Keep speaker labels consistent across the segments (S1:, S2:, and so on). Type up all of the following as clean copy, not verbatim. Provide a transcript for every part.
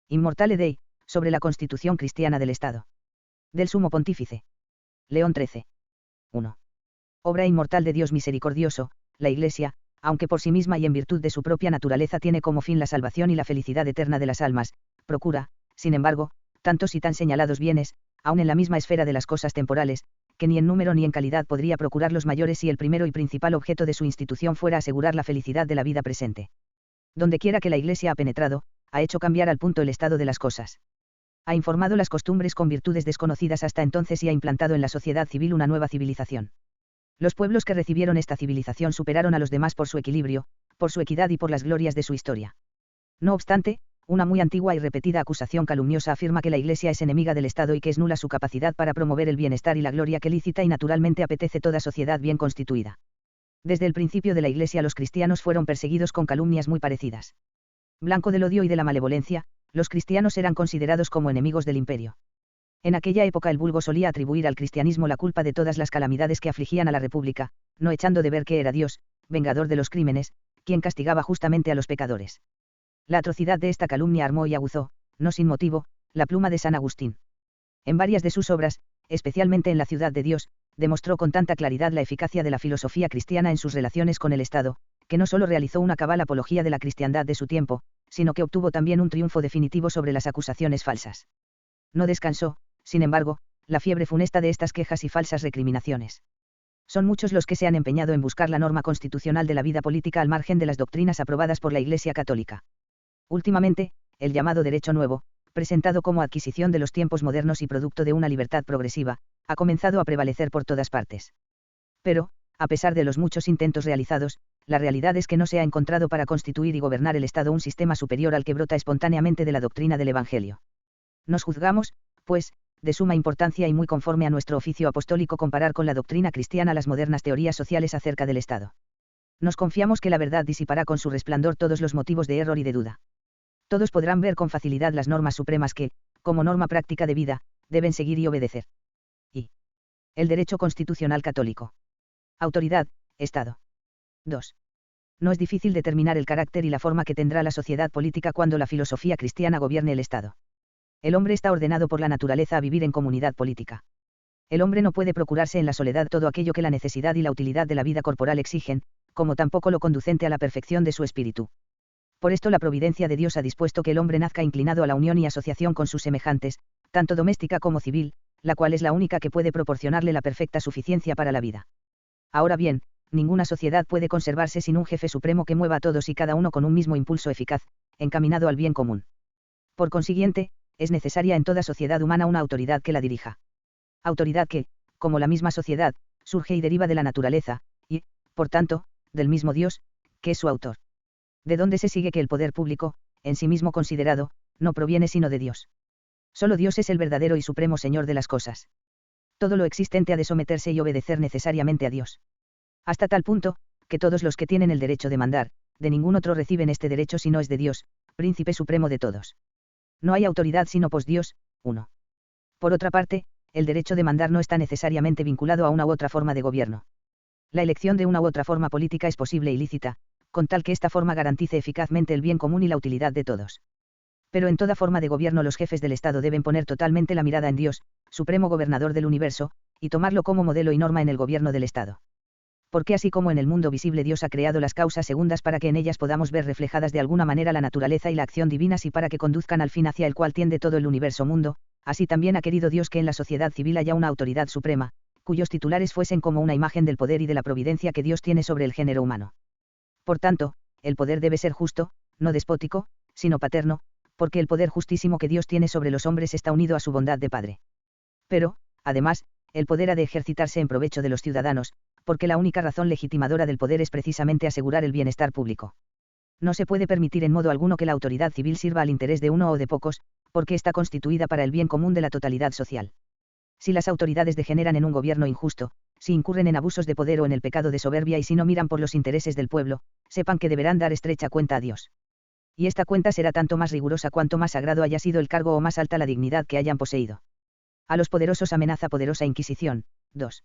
S1: Immortale Dei, sobre la Constitución cristiana del Estado. Del Sumo Pontífice. León XIII. 1. Obra inmortal de Dios misericordioso, la Iglesia, aunque por sí misma y en virtud de su propia naturaleza tiene como fin la salvación y la felicidad eterna de las almas, procura, sin embargo, tantos y tan señalados bienes, aun en la misma esfera de las cosas temporales, que ni en número ni en calidad podría procurar los mayores si el primero y principal objeto de su institución fuera asegurar la felicidad de la vida presente. Dondequiera que la Iglesia ha penetrado, ha hecho cambiar al punto el estado de las cosas. Ha informado las costumbres con virtudes desconocidas hasta entonces y ha implantado en la sociedad civil una nueva civilización. Los pueblos que recibieron esta civilización superaron a los demás por su equilibrio, por su equidad y por las glorias de su historia. No obstante, una muy antigua y repetida acusación calumniosa afirma que la Iglesia es enemiga del Estado y que es nula su capacidad para promover el bienestar y la gloria que lícita y naturalmente apetece toda sociedad bien constituida. Desde el principio de la Iglesia los cristianos fueron perseguidos con calumnias muy parecidas. Blanco del odio y de la malevolencia, los cristianos eran considerados como enemigos del imperio. En aquella época el vulgo solía atribuir al cristianismo la culpa de todas las calamidades que afligían a la República, no echando de ver que era Dios, vengador de los crímenes, quien castigaba justamente a los pecadores. La atrocidad de esta calumnia armó y aguzó, no sin motivo, la pluma de San Agustín. En varias de sus obras, especialmente en La Ciudad de Dios, demostró con tanta claridad la eficacia de la filosofía cristiana en sus relaciones con el Estado, que no solo realizó una cabal apología de la cristiandad de su tiempo, sino que obtuvo también un triunfo definitivo sobre las acusaciones falsas. No descansó, sin embargo, la fiebre funesta de estas quejas y falsas recriminaciones. Son muchos los que se han empeñado en buscar la norma constitucional de la vida política al margen de las doctrinas aprobadas por la Iglesia Católica. Últimamente, el llamado derecho nuevo, presentado como adquisición de los tiempos modernos y producto de una libertad progresiva, ha comenzado a prevalecer por todas partes. Pero, a pesar de los muchos intentos realizados, la realidad es que no se ha encontrado para constituir y gobernar el Estado un sistema superior al que brota espontáneamente de la doctrina del Evangelio. Nos juzgamos, pues, de suma importancia y muy conforme a nuestro oficio apostólico comparar con la doctrina cristiana las modernas teorías sociales acerca del Estado. Nos confiamos que la verdad disipará con su resplandor todos los motivos de error y de duda. Todos podrán ver con facilidad las normas supremas que, como norma práctica de vida, deben seguir y obedecer. Y el derecho constitucional católico. Autoridad, Estado. 2. No es difícil determinar el carácter y la forma que tendrá la sociedad política cuando la filosofía cristiana gobierne el Estado. El hombre está ordenado por la naturaleza a vivir en comunidad política. El hombre no puede procurarse en la soledad todo aquello que la necesidad y la utilidad de la vida corporal exigen, como tampoco lo conducente a la perfección de su espíritu. Por esto la providencia de Dios ha dispuesto que el hombre nazca inclinado a la unión y asociación con sus semejantes, tanto doméstica como civil, la cual es la única que puede proporcionarle la perfecta suficiencia para la vida. Ahora bien, ninguna sociedad puede conservarse sin un jefe supremo que mueva a todos y cada uno con un mismo impulso eficaz, encaminado al bien común. Por consiguiente, es necesaria en toda sociedad humana una autoridad que la dirija. Autoridad que, como la misma sociedad, surge y deriva de la naturaleza, y, por tanto, del mismo Dios, que es su autor. De donde se sigue que el poder público, en sí mismo considerado, no proviene sino de Dios. Solo Dios es el verdadero y supremo Señor de las cosas. Todo lo existente ha de someterse y obedecer necesariamente a Dios. Hasta tal punto, que todos los que tienen el derecho de mandar, de ningún otro reciben este derecho si no es de Dios, príncipe supremo de todos. No hay autoridad sino pos Dios. 1. Por otra parte, el derecho de mandar no está necesariamente vinculado a una u otra forma de gobierno. La elección de una u otra forma política es posible y lícita, con tal que esta forma garantice eficazmente el bien común y la utilidad de todos. Pero en toda forma de gobierno los jefes del Estado deben poner totalmente la mirada en Dios, supremo gobernador del universo, y tomarlo como modelo y norma en el gobierno del Estado. Porque así como en el mundo visible Dios ha creado las causas segundas para que en ellas podamos ver reflejadas de alguna manera la naturaleza y la acción divinas y para que conduzcan al fin hacia el cual tiende todo el universo mundo, así también ha querido Dios que en la sociedad civil haya una autoridad suprema, cuyos titulares fuesen como una imagen del poder y de la providencia que Dios tiene sobre el género humano. Por tanto, el poder debe ser justo, no despótico, sino paterno, porque el poder justísimo que Dios tiene sobre los hombres está unido a su bondad de Padre. Pero, además, el poder ha de ejercitarse en provecho de los ciudadanos, porque la única razón legitimadora del poder es precisamente asegurar el bienestar público. No se puede permitir en modo alguno que la autoridad civil sirva al interés de uno o de pocos, porque está constituida para el bien común de la totalidad social. Si las autoridades degeneran en un gobierno injusto, si incurren en abusos de poder o en el pecado de soberbia y si no miran por los intereses del pueblo, sepan que deberán dar estrecha cuenta a Dios. Y esta cuenta será tanto más rigurosa cuanto más sagrado haya sido el cargo o más alta la dignidad que hayan poseído. A los poderosos amenaza poderosa Inquisición. 2.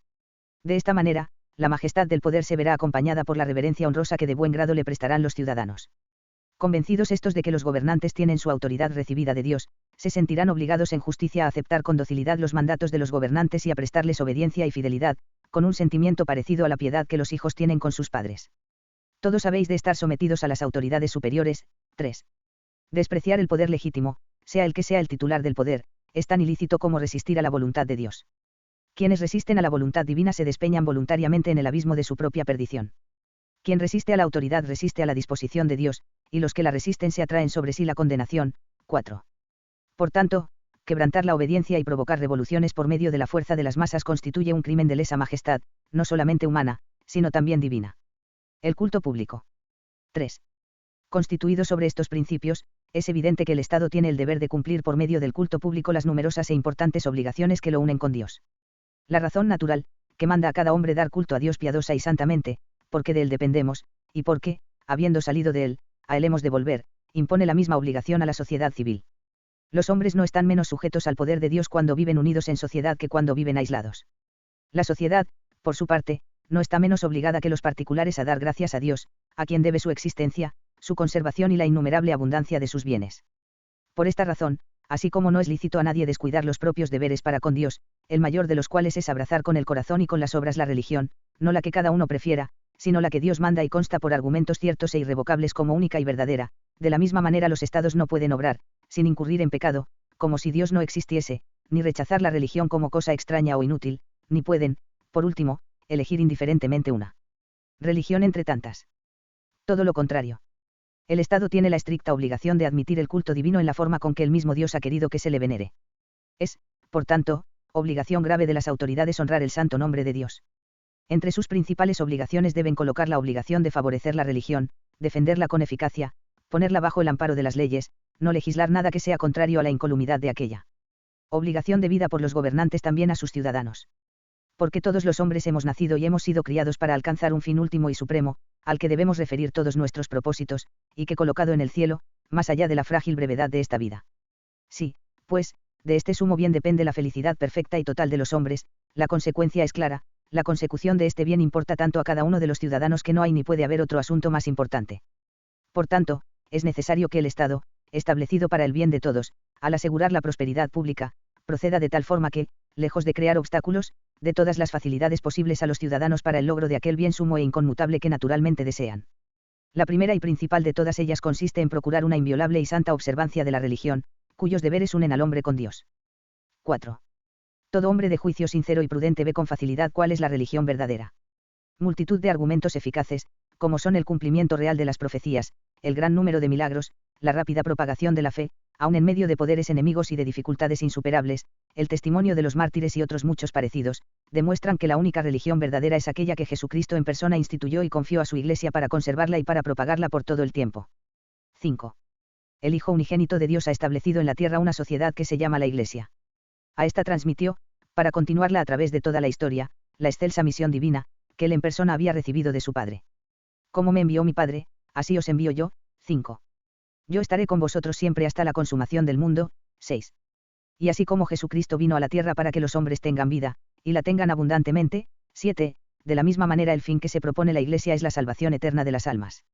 S1: De esta manera, la majestad del poder se verá acompañada por la reverencia honrosa que de buen grado le prestarán los ciudadanos. Convencidos estos de que los gobernantes tienen su autoridad recibida de Dios, se sentirán obligados en justicia a aceptar con docilidad los mandatos de los gobernantes y a prestarles obediencia y fidelidad, con un sentimiento parecido a la piedad que los hijos tienen con sus padres. Todos habéis de estar sometidos a las autoridades superiores. 3. Despreciar el poder legítimo, sea el que sea el titular del poder, es tan ilícito como resistir a la voluntad de Dios. Quienes resisten a la voluntad divina se despeñan voluntariamente en el abismo de su propia perdición. Quien resiste a la autoridad resiste a la disposición de Dios, y los que la resisten se atraen sobre sí la condenación. 4. Por tanto, quebrantar la obediencia y provocar revoluciones por medio de la fuerza de las masas constituye un crimen de lesa majestad, no solamente humana, sino también divina. El culto público. 3. Constituido sobre estos principios, es evidente que el Estado tiene el deber de cumplir por medio del culto público las numerosas e importantes obligaciones que lo unen con Dios. La razón natural, que manda a cada hombre dar culto a Dios piadosa y santamente, porque de él dependemos, y porque, habiendo salido de él, a él hemos de volver, impone la misma obligación a la sociedad civil. Los hombres no están menos sujetos al poder de Dios cuando viven unidos en sociedad que cuando viven aislados. La sociedad, por su parte, no está menos obligada que los particulares a dar gracias a Dios, a quien debe su existencia, su conservación y la innumerable abundancia de sus bienes. Por esta razón, así como no es lícito a nadie descuidar los propios deberes para con Dios, el mayor de los cuales es abrazar con el corazón y con las obras la religión, no la que cada uno prefiera, sino la que Dios manda y consta por argumentos ciertos e irrevocables como única y verdadera, de la misma manera los estados no pueden obrar, sin incurrir en pecado, como si Dios no existiese, ni rechazar la religión como cosa extraña o inútil, ni pueden, por último, elegir indiferentemente una religión entre tantas. Todo lo contrario. El Estado tiene la estricta obligación de admitir el culto divino en la forma con que el mismo Dios ha querido que se le venere. Es, por tanto, obligación grave de las autoridades honrar el santo nombre de Dios. Entre sus principales obligaciones deben colocar la obligación de favorecer la religión, defenderla con eficacia, ponerla bajo el amparo de las leyes, no legislar nada que sea contrario a la incolumidad de aquella. Obligación debida por los gobernantes también a sus ciudadanos. Porque todos los hombres hemos nacido y hemos sido criados para alcanzar un fin último y supremo, al que debemos referir todos nuestros propósitos, y que colocado en el cielo, más allá de la frágil brevedad de esta vida. Sí, pues, de este sumo bien depende la felicidad perfecta y total de los hombres, la consecuencia es clara, la consecución de este bien importa tanto a cada uno de los ciudadanos que no hay ni puede haber otro asunto más importante. Por tanto, es necesario que el Estado, establecido para el bien de todos, al asegurar la prosperidad pública, proceda de tal forma que, lejos de crear obstáculos, dé todas las facilidades posibles a los ciudadanos para el logro de aquel bien sumo e inconmutable que naturalmente desean. La primera y principal de todas ellas consiste en procurar una inviolable y santa observancia de la religión, cuyos deberes unen al hombre con Dios. 4. Todo hombre de juicio sincero y prudente ve con facilidad cuál es la religión verdadera. Multitud de argumentos eficaces, como son el cumplimiento real de las profecías, el gran número de milagros, la rápida propagación de la fe, aun en medio de poderes enemigos y de dificultades insuperables, el testimonio de los mártires y otros muchos parecidos, demuestran que la única religión verdadera es aquella que Jesucristo en persona instituyó y confió a su Iglesia para conservarla y para propagarla por todo el tiempo. 5. El Hijo unigénito de Dios ha establecido en la tierra una sociedad que se llama la Iglesia. A esta transmitió, para continuarla a través de toda la historia, la excelsa misión divina, que él en persona había recibido de su Padre. Como me envió mi Padre, así os envío yo. 5. Yo estaré con vosotros siempre hasta la consumación del mundo. 6. Y así como Jesucristo vino a la tierra para que los hombres tengan vida, y la tengan abundantemente. 7. De la misma manera el fin que se propone la Iglesia es la salvación eterna de las almas.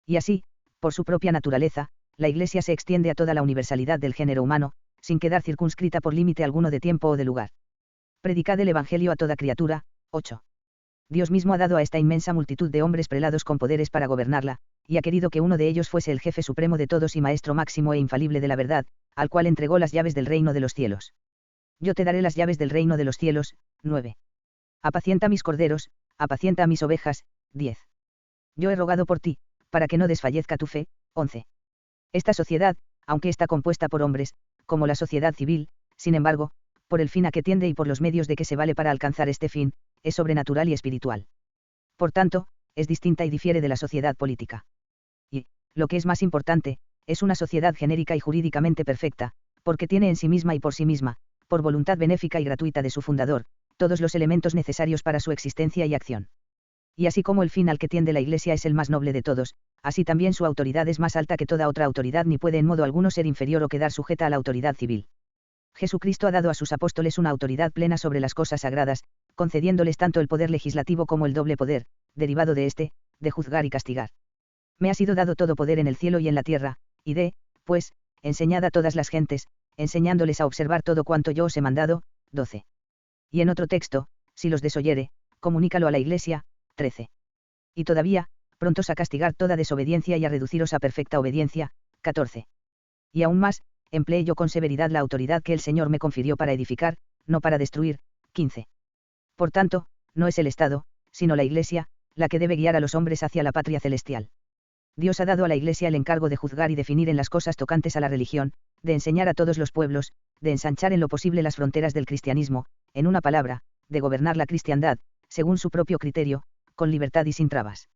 S1: Y así, por su propia naturaleza, la Iglesia se extiende a toda la universalidad del género humano, sin quedar circunscrita por límite alguno de tiempo o de lugar. Predicad el Evangelio a toda criatura. 8. Dios mismo ha dado a esta inmensa multitud de hombres prelados con poderes para gobernarla, y ha querido que uno de ellos fuese el jefe supremo de todos y maestro máximo e infalible de la verdad, al cual entregó las llaves del reino de los cielos. Yo te daré las llaves del reino de los cielos. 9. Apacienta mis corderos, apacienta a mis ovejas. 10. Yo he rogado por ti, para que no desfallezca tu fe. 11. Esta sociedad, aunque está compuesta por hombres, como la sociedad civil, sin embargo, por el fin a que tiende y por los medios de que se vale para alcanzar este fin, es sobrenatural y espiritual. Por tanto, es distinta y difiere de la sociedad política. Y, lo que es más importante, es una sociedad genérica y jurídicamente perfecta, porque tiene en sí misma y por sí misma, por voluntad benéfica y gratuita de su fundador, todos los elementos necesarios para su existencia y acción. Y así como el fin al que tiende la Iglesia es el más noble de todos, así también su autoridad es más alta que toda otra autoridad ni puede en modo alguno ser inferior o quedar sujeta a la autoridad civil. Jesucristo ha dado a sus apóstoles una autoridad plena sobre las cosas sagradas, concediéndoles tanto el poder legislativo como el doble poder, derivado de este, de juzgar y castigar. Me ha sido dado todo poder en el cielo y en la tierra, y pues, enseñad a todas las gentes, enseñándoles a observar todo cuanto yo os he mandado. 12. Y en otro texto, si los desoyere, comunícalo a la Iglesia. 13. Y todavía, prontos a castigar toda desobediencia y a reduciros a perfecta obediencia. 14. Y aún más, empleé yo con severidad la autoridad que el Señor me confirió para edificar, no para destruir. 15. Por tanto, no es el Estado, sino la Iglesia, la que debe guiar a los hombres hacia la patria celestial. Dios ha dado a la Iglesia el encargo de juzgar y definir en las cosas tocantes a la religión, de enseñar a todos los pueblos, de ensanchar en lo posible las fronteras del cristianismo, en una palabra, de gobernar la cristiandad, según su propio criterio, con libertad y sin trabas.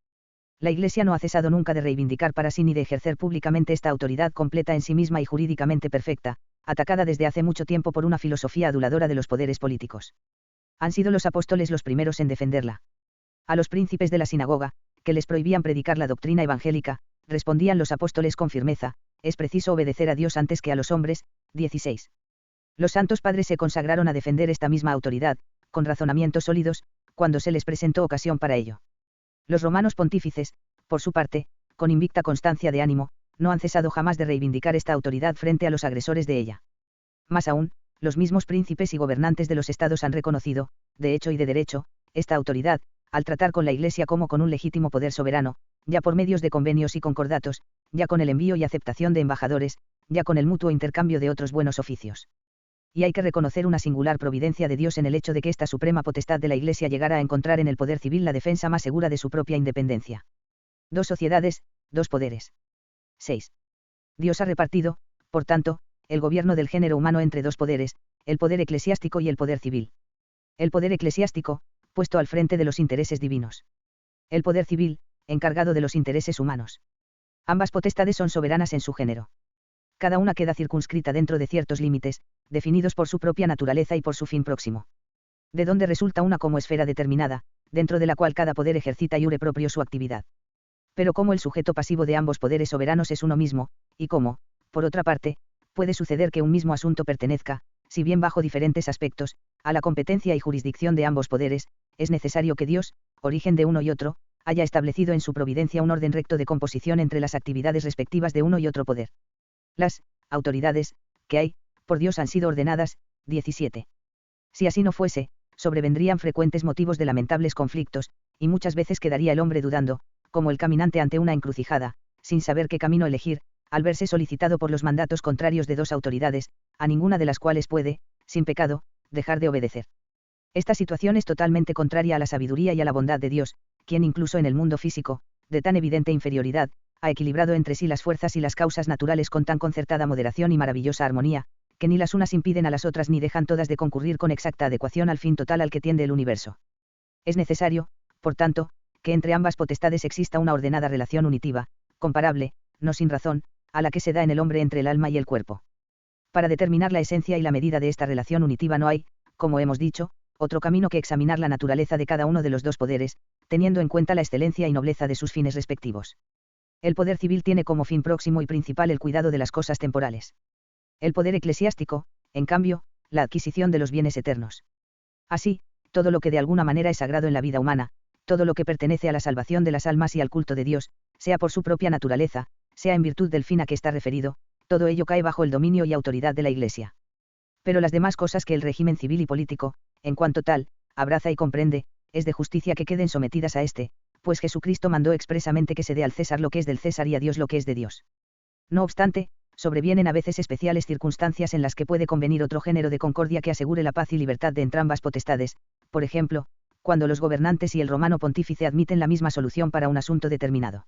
S1: La Iglesia no ha cesado nunca de reivindicar para sí ni de ejercer públicamente esta autoridad completa en sí misma y jurídicamente perfecta, atacada desde hace mucho tiempo por una filosofía aduladora de los poderes políticos. Han sido los apóstoles los primeros en defenderla. A los príncipes de la sinagoga, que les prohibían predicar la doctrina evangélica, respondían los apóstoles con firmeza: es preciso obedecer a Dios antes que a los hombres. 16. Los santos padres se consagraron a defender esta misma autoridad, con razonamientos sólidos, cuando se les presentó ocasión para ello. Los romanos pontífices, por su parte, con invicta constancia de ánimo, no han cesado jamás de reivindicar esta autoridad frente a los agresores de ella. Más aún, los mismos príncipes y gobernantes de los estados han reconocido, de hecho y de derecho, esta autoridad, al tratar con la Iglesia como con un legítimo poder soberano, ya por medios de convenios y concordatos, ya con el envío y aceptación de embajadores, ya con el mutuo intercambio de otros buenos oficios. Y hay que reconocer una singular providencia de Dios en el hecho de que esta suprema potestad de la Iglesia llegara a encontrar en el poder civil la defensa más segura de su propia independencia. 2 sociedades, 2 poderes. 6. Dios ha repartido, por tanto, el gobierno del género humano entre 2 poderes, el poder eclesiástico y el poder civil. El poder eclesiástico, puesto al frente de los intereses divinos. El poder civil, encargado de los intereses humanos. Ambas potestades son soberanas en su género. Cada una queda circunscrita dentro de ciertos límites, definidos por su propia naturaleza y por su fin próximo. De donde resulta una como esfera determinada, dentro de la cual cada poder ejercita iure propio su actividad. Pero como el sujeto pasivo de ambos poderes soberanos es uno mismo, y como, por otra parte, puede suceder que un mismo asunto pertenezca, si bien bajo diferentes aspectos, a la competencia y jurisdicción de ambos poderes, es necesario que Dios, origen de uno y otro, haya establecido en su providencia un orden recto de composición entre las actividades respectivas de uno y otro poder. Las autoridades que hay, por Dios han sido ordenadas. 17. Si así no fuese, sobrevendrían frecuentes motivos de lamentables conflictos, y muchas veces quedaría el hombre dudando, como el caminante ante una encrucijada, sin saber qué camino elegir, al verse solicitado por los mandatos contrarios de 2 autoridades, a ninguna de las cuales puede, sin pecado, dejar de obedecer. Esta situación es totalmente contraria a la sabiduría y a la bondad de Dios, quien incluso en el mundo físico, de tan evidente inferioridad, ha equilibrado entre sí las fuerzas y las causas naturales con tan concertada moderación y maravillosa armonía, que ni las unas impiden a las otras ni dejan todas de concurrir con exacta adecuación al fin total al que tiende el universo. Es necesario, por tanto, que entre ambas potestades exista una ordenada relación unitiva, comparable, no sin razón, a la que se da en el hombre entre el alma y el cuerpo. Para determinar la esencia y la medida de esta relación unitiva no hay, como hemos dicho, otro camino que examinar la naturaleza de cada uno de los 2 poderes, teniendo en cuenta la excelencia y nobleza de sus fines respectivos. El poder civil tiene como fin próximo y principal el cuidado de las cosas temporales. El poder eclesiástico, en cambio, la adquisición de los bienes eternos. Así, todo lo que de alguna manera es sagrado en la vida humana, todo lo que pertenece a la salvación de las almas y al culto de Dios, sea por su propia naturaleza, sea en virtud del fin a que está referido, todo ello cae bajo el dominio y autoridad de la Iglesia. Pero las demás cosas que el régimen civil y político, en cuanto tal, abraza y comprende, es de justicia que queden sometidas a este, pues Jesucristo mandó expresamente que se dé al César lo que es del César y a Dios lo que es de Dios. No obstante, sobrevienen a veces especiales circunstancias en las que puede convenir otro género de concordia que asegure la paz y libertad de entrambas potestades, por ejemplo, cuando los gobernantes y el romano pontífice admiten la misma solución para un asunto determinado.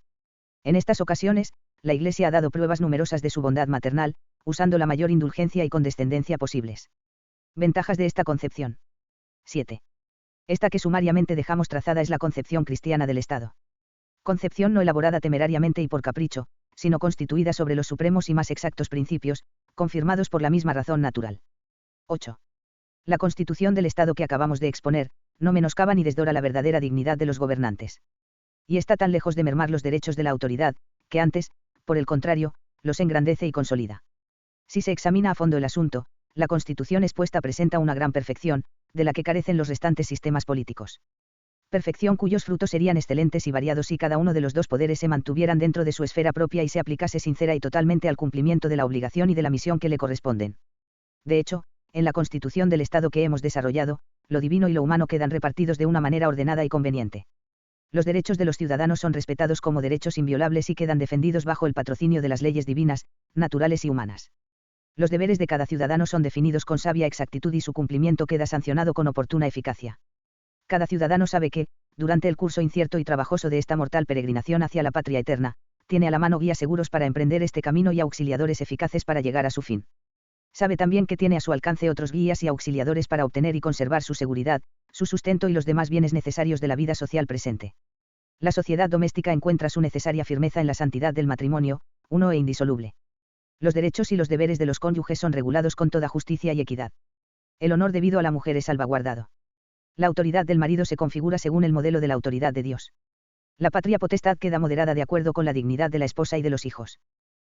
S1: En estas ocasiones, la Iglesia ha dado pruebas numerosas de su bondad maternal, usando la mayor indulgencia y condescendencia posibles. Ventajas de esta concepción. 7. Esta que sumariamente dejamos trazada es la concepción cristiana del Estado. Concepción no elaborada temerariamente y por capricho, sino constituida sobre los supremos y más exactos principios, confirmados por la misma razón natural. 8. La constitución del Estado que acabamos de exponer, no menoscaba ni desdora la verdadera dignidad de los gobernantes. Y está tan lejos de mermar los derechos de la autoridad, que antes, por el contrario, los engrandece y consolida. Si se examina a fondo el asunto, la Constitución expuesta presenta una gran perfección, de la que carecen los restantes sistemas políticos. Perfección cuyos frutos serían excelentes y variados si cada uno de los dos poderes se mantuvieran dentro de su esfera propia y se aplicase sincera y totalmente al cumplimiento de la obligación y de la misión que le corresponden. De hecho, en la constitución del Estado que hemos desarrollado, lo divino y lo humano quedan repartidos de una manera ordenada y conveniente. Los derechos de los ciudadanos son respetados como derechos inviolables y quedan defendidos bajo el patrocinio de las leyes divinas, naturales y humanas. Los deberes de cada ciudadano son definidos con sabia exactitud y su cumplimiento queda sancionado con oportuna eficacia. Cada ciudadano sabe que, durante el curso incierto y trabajoso de esta mortal peregrinación hacia la patria eterna, tiene a la mano guías seguros para emprender este camino y auxiliadores eficaces para llegar a su fin. Sabe también que tiene a su alcance otros guías y auxiliadores para obtener y conservar su seguridad, su sustento y los demás bienes necesarios de la vida social presente. La sociedad doméstica encuentra su necesaria firmeza en la santidad del matrimonio, uno e indisoluble. Los derechos y los deberes de los cónyuges son regulados con toda justicia y equidad. El honor debido a la mujer es salvaguardado. La autoridad del marido se configura según el modelo de la autoridad de Dios. La patria potestad queda moderada de acuerdo con la dignidad de la esposa y de los hijos.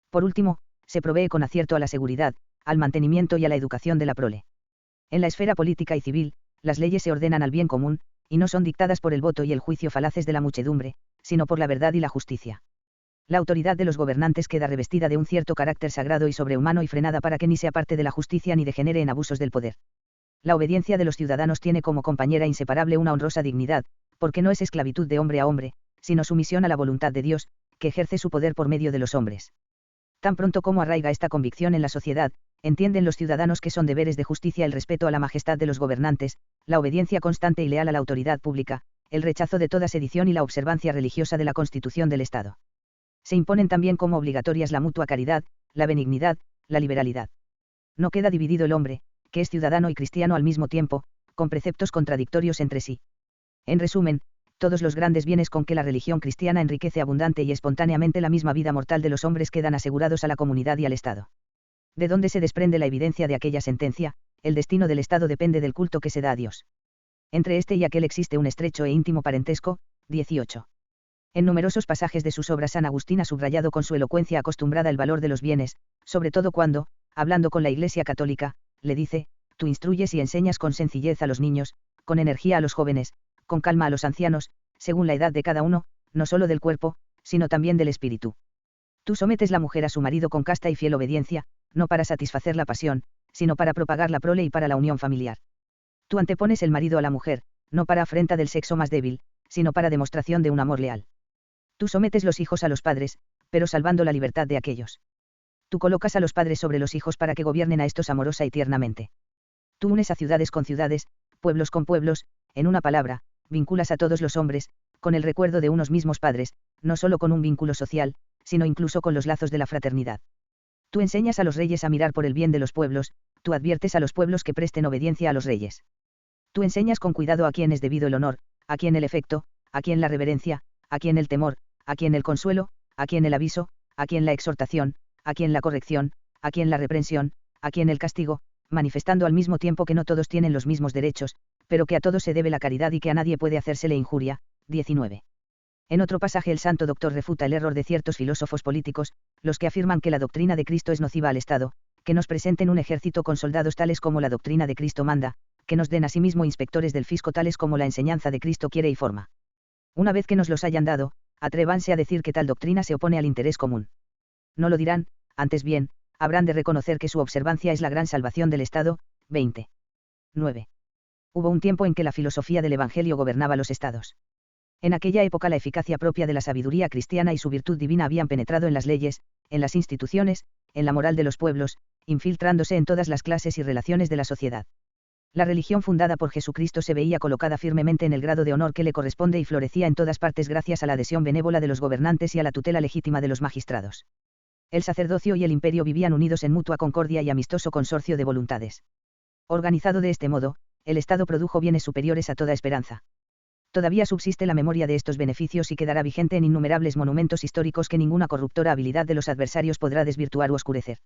S1: Por último, se provee con acierto a la seguridad, al mantenimiento y a la educación de la prole. En la esfera política y civil, las leyes se ordenan al bien común, y no son dictadas por el voto y el juicio falaces de la muchedumbre, sino por la verdad y la justicia. La autoridad de los gobernantes queda revestida de un cierto carácter sagrado y sobrehumano y frenada para que ni se aparte de la justicia ni degenere en abusos del poder. La obediencia de los ciudadanos tiene como compañera inseparable una honrosa dignidad, porque no es esclavitud de hombre a hombre, sino sumisión a la voluntad de Dios, que ejerce su poder por medio de los hombres. Tan pronto como arraiga esta convicción en la sociedad, entienden los ciudadanos que son deberes de justicia el respeto a la majestad de los gobernantes, la obediencia constante y leal a la autoridad pública, el rechazo de toda sedición y la observancia religiosa de la Constitución del Estado. Se imponen también como obligatorias la mutua caridad, la benignidad, la liberalidad. No queda dividido el hombre, que es ciudadano y cristiano al mismo tiempo, con preceptos contradictorios entre sí. En resumen, todos los grandes bienes con que la religión cristiana enriquece abundante y espontáneamente la misma vida mortal de los hombres quedan asegurados a la comunidad y al Estado. De donde se desprende la evidencia de aquella sentencia, el destino del Estado depende del culto que se da a Dios. Entre este y aquel existe un estrecho e íntimo parentesco. 18. En numerosos pasajes de sus obras San Agustín ha subrayado con su elocuencia acostumbrada el valor de los bienes, sobre todo cuando, hablando con la Iglesia católica, le dice: tú instruyes y enseñas con sencillez a los niños, con energía a los jóvenes, con calma a los ancianos, según la edad de cada uno, no solo del cuerpo, sino también del espíritu. Tú sometes la mujer a su marido con casta y fiel obediencia, no para satisfacer la pasión, sino para propagar la prole y para la unión familiar. Tú antepones el marido a la mujer, no para afrenta del sexo más débil, sino para demostración de un amor leal. Tú sometes los hijos a los padres, pero salvando la libertad de aquellos. Tú colocas a los padres sobre los hijos para que gobiernen a estos amorosa y tiernamente. Tú unes a ciudades con ciudades, pueblos con pueblos, en una palabra, vinculas a todos los hombres, con el recuerdo de unos mismos padres, no solo con un vínculo social, sino incluso con los lazos de la fraternidad. Tú enseñas a los reyes a mirar por el bien de los pueblos, tú adviertes a los pueblos que presten obediencia a los reyes. Tú enseñas con cuidado a quien es debido el honor, a quien el efecto, a quien la reverencia, a quien el temor, a quien el consuelo, a quien el aviso, a quien la exhortación, a quien la corrección, a quien la reprensión, a quien el castigo, manifestando al mismo tiempo que no todos tienen los mismos derechos, pero que a todos se debe la caridad y que a nadie puede hacérsele injuria. 19. En otro pasaje el santo doctor refuta el error de ciertos filósofos políticos, los que afirman que la doctrina de Cristo es nociva al Estado, que nos presenten un ejército con soldados tales como la doctrina de Cristo manda, que nos den asimismo inspectores del fisco tales como la enseñanza de Cristo quiere y forma. Una vez que nos los hayan dado, atrévanse a decir que tal doctrina se opone al interés común. No lo dirán, antes bien, habrán de reconocer que su observancia es la gran salvación del Estado. 20. 9. Hubo un tiempo en que la filosofía del Evangelio gobernaba los estados. En aquella época la eficacia propia de la sabiduría cristiana y su virtud divina habían penetrado en las leyes, en las instituciones, en la moral de los pueblos, infiltrándose en todas las clases y relaciones de la sociedad. La religión fundada por Jesucristo se veía colocada firmemente en el grado de honor que le corresponde y florecía en todas partes gracias a la adhesión benévola de los gobernantes y a la tutela legítima de los magistrados. El sacerdocio y el imperio vivían unidos en mutua concordia y amistoso consorcio de voluntades. Organizado de este modo, el Estado produjo bienes superiores a toda esperanza. Todavía subsiste la memoria de estos beneficios y quedará vigente en innumerables monumentos históricos que ninguna corruptora habilidad de los adversarios podrá desvirtuar o oscurecer.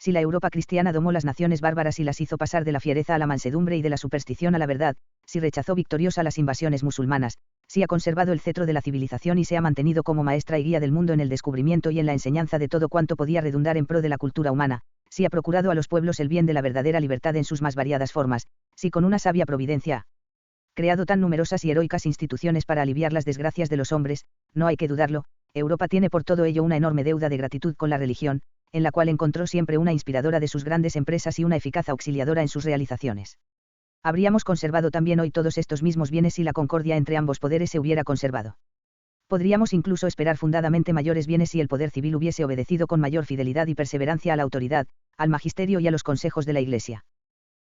S1: Si la Europa cristiana domó las naciones bárbaras y las hizo pasar de la fiereza a la mansedumbre y de la superstición a la verdad, si rechazó victoriosa las invasiones musulmanas, si ha conservado el cetro de la civilización y se ha mantenido como maestra y guía del mundo en el descubrimiento y en la enseñanza de todo cuanto podía redundar en pro de la cultura humana, si ha procurado a los pueblos el bien de la verdadera libertad en sus más variadas formas, si con una sabia providencia creado tan numerosas y heroicas instituciones para aliviar las desgracias de los hombres, no hay que dudarlo, Europa tiene por todo ello una enorme deuda de gratitud con la religión, en la cual encontró siempre una inspiradora de sus grandes empresas y una eficaz auxiliadora en sus realizaciones. Habríamos conservado también hoy todos estos mismos bienes si la concordia entre ambos poderes se hubiera conservado. Podríamos incluso esperar fundadamente mayores bienes si el poder civil hubiese obedecido con mayor fidelidad y perseverancia a la autoridad, al magisterio y a los consejos de la Iglesia.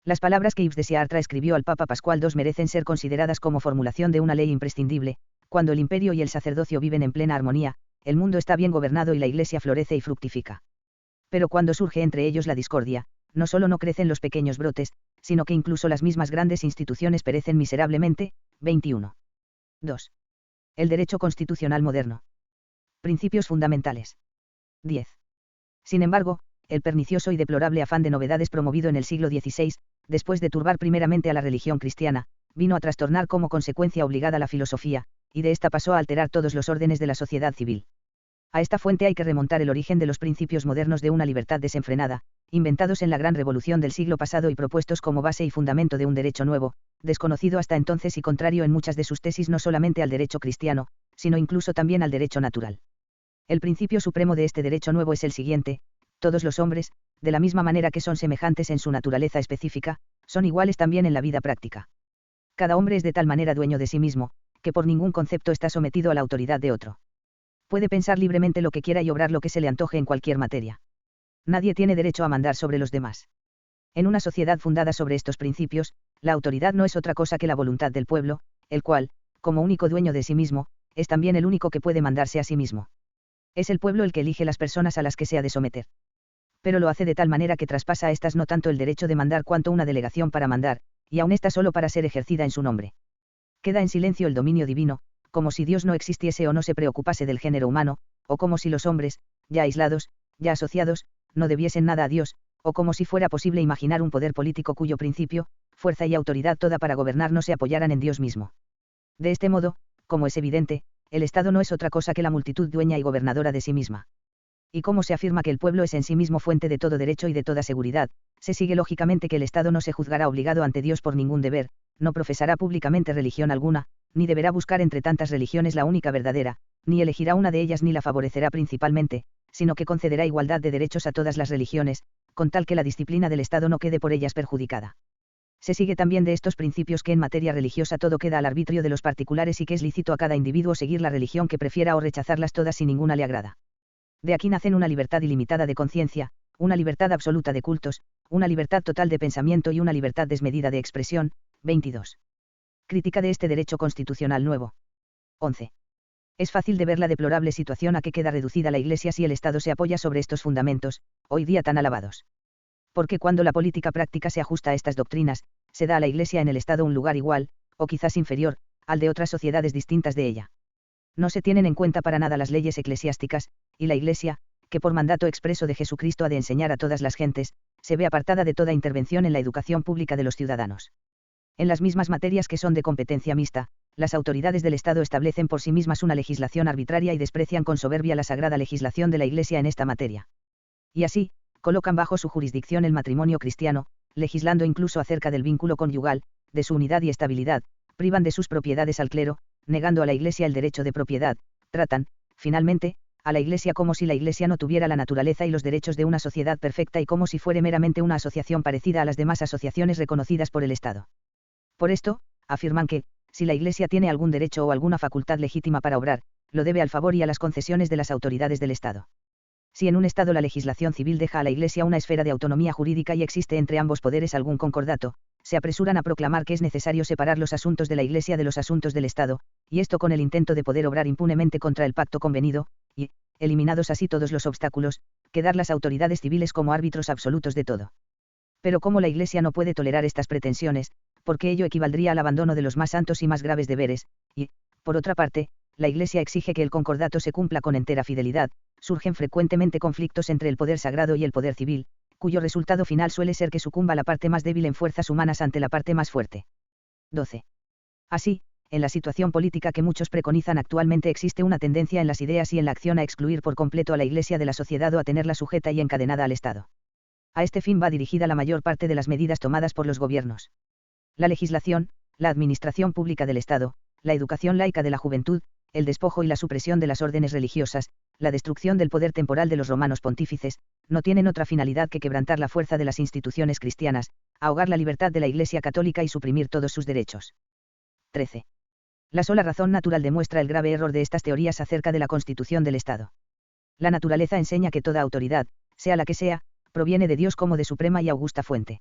S1: Las palabras que Yves de Chartres escribió al Papa Pascual II merecen ser consideradas como formulación de una ley imprescindible: cuando el imperio y el sacerdocio viven en plena armonía, el mundo está bien gobernado y la Iglesia florece y fructifica. Pero cuando surge entre ellos la discordia, no solo no crecen los pequeños brotes, sino que incluso las mismas grandes instituciones perecen miserablemente. 21. 2. El derecho constitucional moderno. Principios fundamentales. 10. Sin embargo, el pernicioso y deplorable afán de novedades promovido en el siglo XVI, después de turbar primeramente a la religión cristiana, vino a trastornar como consecuencia obligada la filosofía, y de esta pasó a alterar todos los órdenes de la sociedad civil. A esta fuente hay que remontar el origen de los principios modernos de una libertad desenfrenada, inventados en la gran revolución del siglo pasado y propuestos como base y fundamento de un derecho nuevo, desconocido hasta entonces y contrario en muchas de sus tesis no solamente al derecho cristiano, sino incluso también al derecho natural. El principio supremo de este derecho nuevo es el siguiente: todos los hombres, de la misma manera que son semejantes en su naturaleza específica, son iguales también en la vida práctica. Cada hombre es de tal manera dueño de sí mismo, que por ningún concepto está sometido a la autoridad de otro. Puede pensar libremente lo que quiera y obrar lo que se le antoje en cualquier materia. Nadie tiene derecho a mandar sobre los demás. En una sociedad fundada sobre estos principios, la autoridad no es otra cosa que la voluntad del pueblo, el cual, como único dueño de sí mismo, es también el único que puede mandarse a sí mismo. Es el pueblo el que elige las personas a las que se ha de someter. Pero lo hace de tal manera que traspasa a estas no tanto el derecho de mandar cuanto una delegación para mandar, y aun esta solo para ser ejercida en su nombre. Queda en silencio el dominio divino, como si Dios no existiese o no se preocupase del género humano, o como si los hombres, ya aislados, ya asociados, no debiesen nada a Dios, o como si fuera posible imaginar un poder político cuyo principio, fuerza y autoridad toda para gobernar no se apoyaran en Dios mismo. De este modo, como es evidente, el Estado no es otra cosa que la multitud dueña y gobernadora de sí misma. Y como se afirma que el pueblo es en sí mismo fuente de todo derecho y de toda seguridad, se sigue lógicamente que el Estado no se juzgará obligado ante Dios por ningún deber, no profesará públicamente religión alguna, ni deberá buscar entre tantas religiones la única verdadera, ni elegirá una de ellas ni la favorecerá principalmente, sino que concederá igualdad de derechos a todas las religiones, con tal que la disciplina del Estado no quede por ellas perjudicada. Se sigue también de estos principios que en materia religiosa todo queda al arbitrio de los particulares y que es lícito a cada individuo seguir la religión que prefiera o rechazarlas todas si ninguna le agrada. De aquí nacen una libertad ilimitada de conciencia, una libertad absoluta de cultos, una libertad total de pensamiento y una libertad desmedida de expresión. 22. Crítica de este derecho constitucional nuevo. 11. Es fácil de ver la deplorable situación a que queda reducida la Iglesia si el Estado se apoya sobre estos fundamentos, hoy día tan alabados. Porque cuando la política práctica se ajusta a estas doctrinas, se da a la Iglesia en el Estado un lugar igual, o quizás inferior, al de otras sociedades distintas de ella. No se tienen en cuenta para nada las leyes eclesiásticas, y la Iglesia, que por mandato expreso de Jesucristo ha de enseñar a todas las gentes, se ve apartada de toda intervención en la educación pública de los ciudadanos. En las mismas materias que son de competencia mixta, las autoridades del Estado establecen por sí mismas una legislación arbitraria y desprecian con soberbia la sagrada legislación de la Iglesia en esta materia. Y así, colocan bajo su jurisdicción el matrimonio cristiano, legislando incluso acerca del vínculo conyugal, de su unidad y estabilidad, privan de sus propiedades al clero, negando a la Iglesia el derecho de propiedad, tratan, finalmente, a la Iglesia como si la Iglesia no tuviera la naturaleza y los derechos de una sociedad perfecta y como si fuera meramente una asociación parecida a las demás asociaciones reconocidas por el Estado. Por esto, afirman que, si la Iglesia tiene algún derecho o alguna facultad legítima para obrar, lo debe al favor y a las concesiones de las autoridades del Estado. Si en un Estado la legislación civil deja a la Iglesia una esfera de autonomía jurídica y existe entre ambos poderes algún concordato, se apresuran a proclamar que es necesario separar los asuntos de la Iglesia de los asuntos del Estado, y esto con el intento de poder obrar impunemente contra el pacto convenido, y, eliminados así todos los obstáculos, quedar las autoridades civiles como árbitros absolutos de todo. Pero como la Iglesia no puede tolerar estas pretensiones, porque ello equivaldría al abandono de los más santos y más graves deberes, y, por otra parte, la Iglesia exige que el concordato se cumpla con entera fidelidad, surgen frecuentemente conflictos entre el poder sagrado y el poder civil, cuyo resultado final suele ser que sucumba la parte más débil en fuerzas humanas ante la parte más fuerte. 12. Así, en la situación política que muchos preconizan actualmente existe una tendencia en las ideas y en la acción a excluir por completo a la Iglesia de la sociedad o a tenerla sujeta y encadenada al Estado. A este fin va dirigida la mayor parte de las medidas tomadas por los gobiernos. La la administración pública del Estado, la educación laica de la juventud, el despojo y la supresión de las órdenes religiosas, la destrucción del poder temporal de los romanos pontífices, no tienen otra finalidad que quebrantar la fuerza de las instituciones cristianas, ahogar la libertad de la Iglesia católica y suprimir todos sus derechos. 13. La sola razón natural demuestra el grave error de estas teorías acerca de la constitución del Estado. La naturaleza enseña que toda autoridad, sea la que sea, proviene de Dios como de suprema y augusta fuente.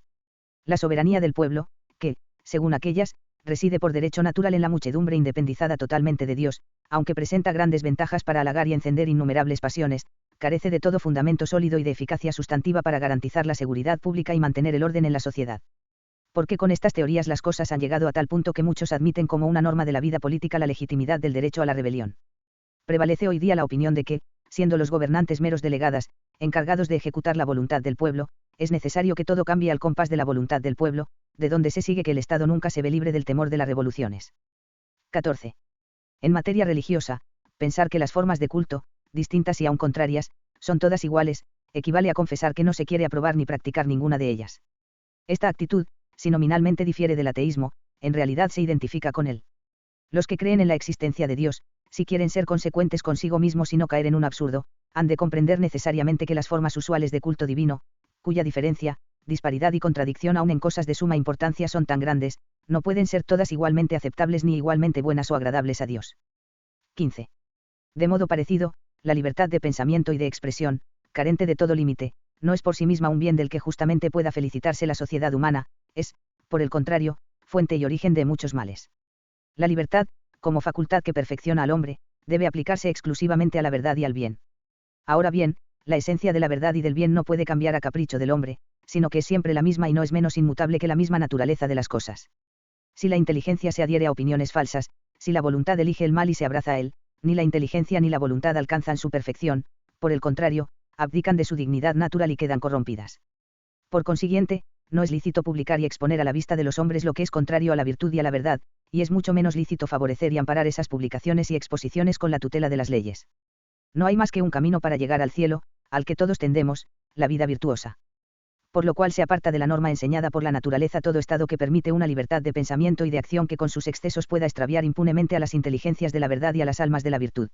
S1: La soberanía del pueblo, que, según aquellas, reside por derecho natural en la muchedumbre independizada totalmente de Dios, aunque presenta grandes ventajas para halagar y encender innumerables pasiones, carece de todo fundamento sólido y de eficacia sustantiva para garantizar la seguridad pública y mantener el orden en la sociedad. Porque con estas teorías las cosas han llegado a tal punto que muchos admiten como una norma de la vida política la legitimidad del derecho a la rebelión. Prevalece hoy día la opinión de que, siendo los gobernantes meros delegadas, encargados de ejecutar la voluntad del pueblo, es necesario que todo cambie al compás de la voluntad del pueblo, de donde se sigue que el Estado nunca se ve libre del temor de las revoluciones. 14. En materia religiosa, pensar que las formas de culto, distintas y aun contrarias, son todas iguales, equivale a confesar que no se quiere aprobar ni practicar ninguna de ellas. Esta actitud, si nominalmente difiere del ateísmo, en realidad se identifica con él. Los que creen en la existencia de Dios, si quieren ser consecuentes consigo mismos y no caer en un absurdo, han de comprender necesariamente que las formas usuales de culto divino, cuya diferencia, disparidad y contradicción aun en cosas de suma importancia son tan grandes, no pueden ser todas igualmente aceptables ni igualmente buenas o agradables a Dios. 15. De modo parecido, la libertad de pensamiento y de expresión, carente de todo límite, no es por sí misma un bien del que justamente pueda felicitarse la sociedad humana, es, por el contrario, fuente y origen de muchos males. La libertad, como facultad que perfecciona al hombre, debe aplicarse exclusivamente a la verdad y al bien. Ahora bien, la esencia de la verdad y del bien no puede cambiar a capricho del hombre, sino que es siempre la misma y no es menos inmutable que la misma naturaleza de las cosas. Si la inteligencia se adhiere a opiniones falsas, si la voluntad elige el mal y se abraza a él, ni la inteligencia ni la voluntad alcanzan su perfección, por el contrario, abdican de su dignidad natural y quedan corrompidas. Por consiguiente, no es lícito publicar y exponer a la vista de los hombres lo que es contrario a la virtud y a la verdad, y es mucho menos lícito favorecer y amparar esas publicaciones y exposiciones con la tutela de las leyes. No hay más que un camino para llegar al cielo, al que todos tendemos, la vida virtuosa. Por lo cual se aparta de la norma enseñada por la naturaleza todo estado que permite una libertad de pensamiento y de acción que con sus excesos pueda extraviar impunemente a las inteligencias de la verdad y a las almas de la virtud.